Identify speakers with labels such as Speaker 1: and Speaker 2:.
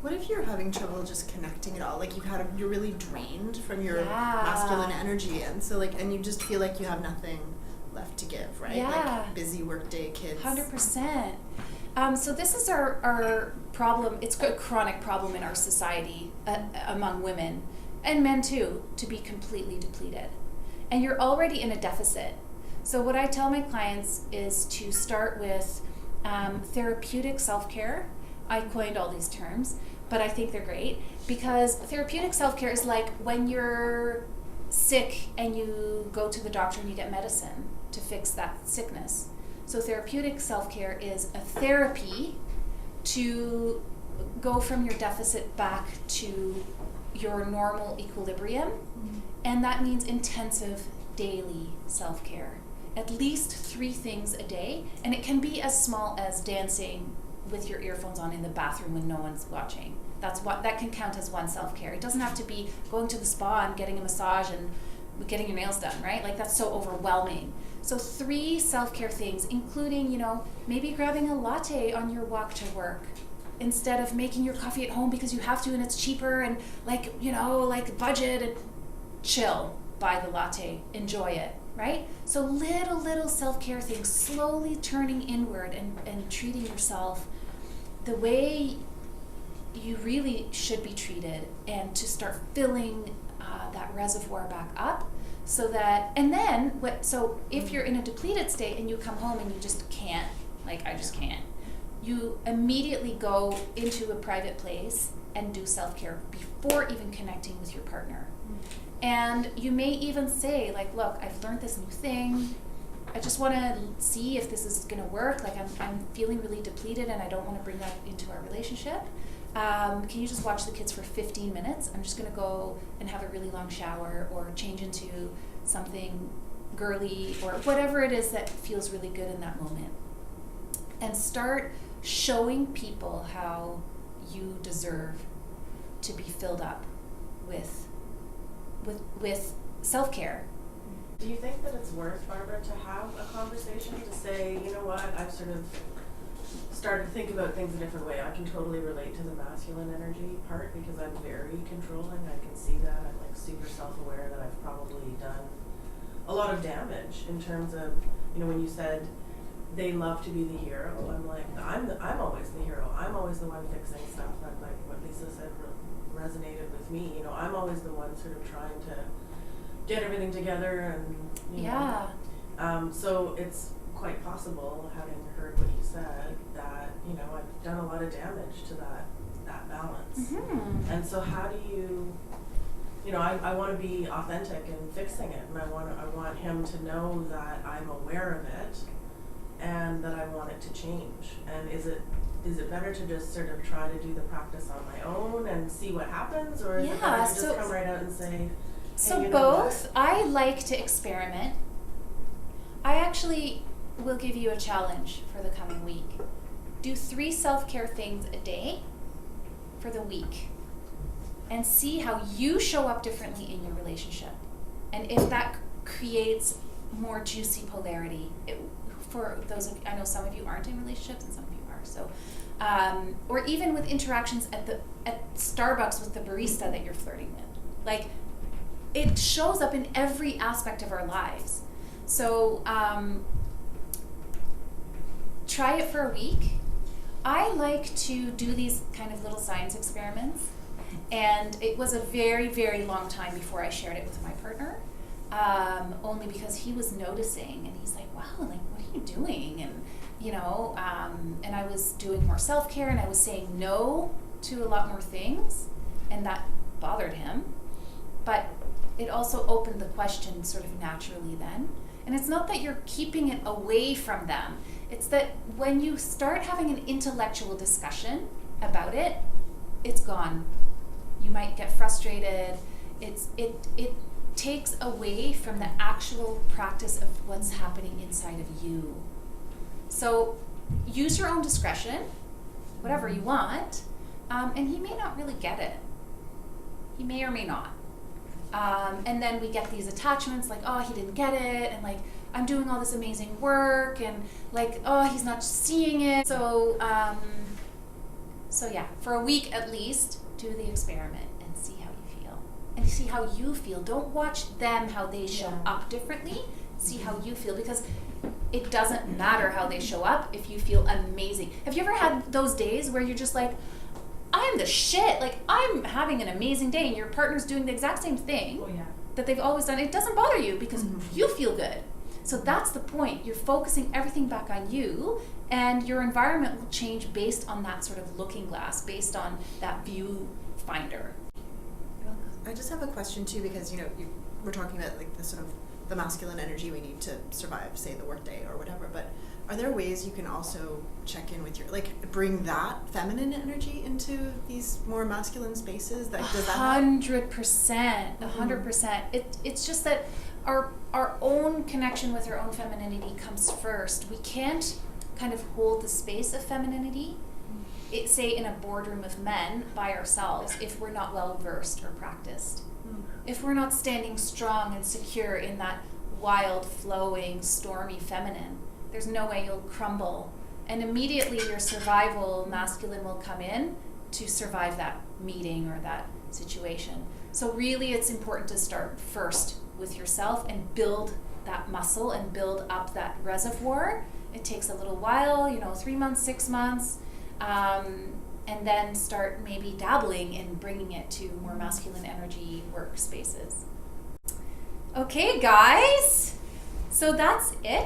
Speaker 1: What if you're having trouble just connecting at all? Like you're really drained from your masculine energy, and so and you just feel like you have nothing left to give, right?
Speaker 2: Yeah.
Speaker 1: Like busy workday, kids.
Speaker 2: 100%. So this is our problem. It's a chronic problem in our society among women and men too, to be completely depleted. And you're already in a deficit. So what I tell my clients is to start with therapeutic self-care. I coined all these terms, but I think they're great because therapeutic self-care is like when you're sick and you go to the doctor and you get medicine to fix that sickness. So therapeutic self-care is a therapy to go from your deficit back to your normal equilibrium. Mm-hmm. And that means intensive daily self-care. At least 3 things a day. And it can be as small as dancing with your earphones on in the bathroom when no one's watching. That can count as one self-care. It doesn't have to be going to the spa and getting a massage and getting your nails done, right? Like that's so overwhelming. So 3 self-care things, including, maybe grabbing a latte on your walk to work instead of making your coffee at home because you have to and it's cheaper and budget and chill, buy the latte, enjoy it, right? So little self-care things, slowly turning inward and treating yourself the way you really should be treated, and to start filling that reservoir back up so that, and then, so if you're in a depleted state and you come home and you just can't, I just can't, you immediately go into a private place and do self-care before even connecting with your partner. And you may even say, look, I've learned this new thing. I just want to see if this is going to work. I'm feeling really depleted and I don't want to bring that into our relationship. Can you just watch the kids for 15 minutes? I'm just going to go and have a really long shower or change into something girly or whatever it is that feels really good in that moment. And start showing people how you deserve to be filled up with self-care.
Speaker 3: Do you think that it's worth, Barbara, to have a conversation to say, you know what, I've sort of started to think about things a different way. I can totally relate to the masculine energy part because I'm very controlling. I can see that. I'm super self-aware that I've probably done a lot of damage in terms of, when you said they love to be the hero, I'm always the hero. I'm always the one fixing stuff. That, what Lisa said resonated with me. I'm always the one sort of trying to get everything together and so it's quite possible, having heard what you said, that I've done a lot of damage to that balance. Mm-hmm. And so how do you I want to be authentic in fixing it, and I want him to know that I'm aware of it and that I want it to change. And is it better to just sort of try to do the practice on my own and see what happens, or is it better to just come right out and say, hey,
Speaker 2: so both. I like to experiment. I actually will give you a challenge for the coming week. Do 3 self-care things a day for the week and see how you show up differently in your relationship. And if that creates more juicy polarity, for those of you, I know some of you aren't in relationships and some of you are, so or even with interactions at Starbucks with the barista that you're flirting with. It shows up in every aspect of our lives. So try it for a week. I like to do these kind of little science experiments, and it was a very, very long time before I shared it with my partner, only because he was noticing, and he's like, wow, what are you doing? And and I was doing more self-care, and I was saying no to a lot more things, and that bothered him. But it also opened the question sort of naturally then. And it's not that you're keeping it away from them. It's that when you start having an intellectual discussion about it, it's gone. You might get frustrated. It takes away from the actual practice of what's happening inside of you. So use your own discretion, whatever you want, and he may not really get it. He may or may not. And then we get these attachments oh, he didn't get it, and I'm doing all this amazing work, and oh, he's not seeing it. So So yeah, for a week at least, do the experiment and see how you feel. And see how you feel. Don't watch them, how they show up differently. See how you feel, because it doesn't matter how they show up if you feel amazing. Have you ever had those days where you're just like, I'm the shit, like I'm having an amazing day, and your partner's doing the exact same thing that they've always done? It doesn't bother you because you feel good. So that's the point. You're focusing everything back on you, and your environment will change based on that sort of looking glass, based on that viewfinder.
Speaker 1: I just have a question too, because we're talking about like the sort of the masculine energy we need to survive, say the workday or whatever, but are there ways you can also check in with your, like, bring that feminine energy into these more masculine spaces? That does that
Speaker 2: 100%, 100%. It's just that our own connection with our own femininity comes first. We can't kind of hold the space of femininity, say in a boardroom of men by ourselves, if we're not well versed or practiced. If we're not standing strong and secure in that wild, flowing, stormy feminine, there's no way you'll crumble. And immediately your survival masculine will come in to survive that meeting or that situation. So really it's important to start first with yourself and build that muscle and build up that reservoir. It takes a little while, 3 months, 6 months, and then start maybe dabbling in bringing it to more masculine energy workspaces. Okay, guys, so that's it.